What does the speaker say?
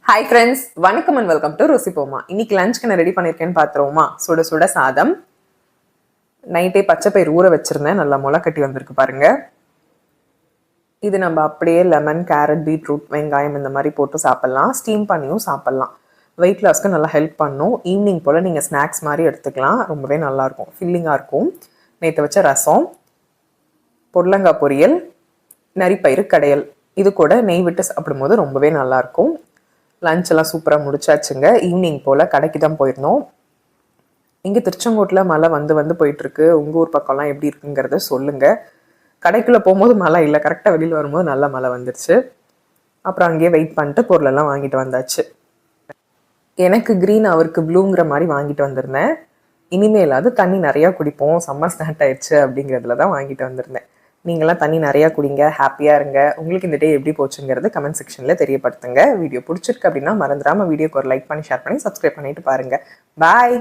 Hi friends, வணக்கம் and welcome to ருசிப்போமா. இன்னைக்கு லஞ்சுக்கு நான் ரெடி பண்ணியிருக்கேன்னு பார்த்துருவோமா. சுட சுட சாதம். நைட்டே பச்சை பயிர் ஊற வச்சிருந்தேன், நல்லா முளை கட்டி வந்திருக்கு பாருங்க. இது நம்ம அப்படியே லெமன், கேரட், பீட்ரூட், வெங்காயம் இந்த மாதிரி போட்டு சாப்பிட்லாம். ஸ்டீம் பண்ணியும் சாப்பிட்லாம். வெயிட் லாஸ்க்கு நல்லா ஹெல்ப் பண்ணும். ஈவினிங் போல் நீங்கள் ஸ்நாக்ஸ் மாதிரி எடுத்துக்கலாம். ரொம்பவே நல்லாயிருக்கும், ஃபில்லிங்காக இருக்கும். நேற்று வச்ச ரசம், பொடலங்காய் பொரியல், நரிப்பயிறு கடையல், இது கூட நெய் விட்டு சாப்பிடும்போது ரொம்பவே நல்லாயிருக்கும். லஞ்ச் எல்லாம் சூப்பராக முடிச்சாச்சுங்க. ஈவினிங் போல் கடைக்கு தான் போயிருந்தோம். இங்கே திருச்செங்கோட்டில் மழை வந்து போயிட்டுருக்கு. உங்கள் ஊர் பக்கம்லாம் எப்படி இருக்குங்கிறத சொல்லுங்கள். கடைக்குள்ளே போகும்போது மழை இல்லை, கரெக்டாக வெளியில் வரும்போது நல்லா மழை வந்துருச்சு. அப்புறம் அங்கேயே வெயிட் பண்ணிட்டு பொருளெல்லாம் வாங்கிட்டு வந்தாச்சு. எனக்கு க்ரீன், அவருக்கு ப்ளூங்கிற மாதிரி வாங்கிட்டு வந்திருந்தேன். இனிமேலாவது தண்ணி நிறையா குடிப்போம், சம்மர் ஸ்டார்ட் ஆயிடுச்சு அப்படிங்கிறதுல தான் வாங்கிட்டு வந்திருந்தேன். நீங்களாம் தண்ணி நிறையா குடிங்க, ஹாப்பியாக இருங்க. உங்களுக்கு இந்த டே எப்படி போச்சுங்கிறது கமெண்ட் செக்ஷனில் தெரியப்படுத்துங்க. வீடியோ பிடிச்சிருக்கு அப்படின்னா மறந்துடாமல் வீடியோக்கு ஒரு லைக் பண்ணி, ஷேர் பண்ணி, சப்ஸ்கிரைப் பண்ணிட்டு பாருங்கள். பாய்.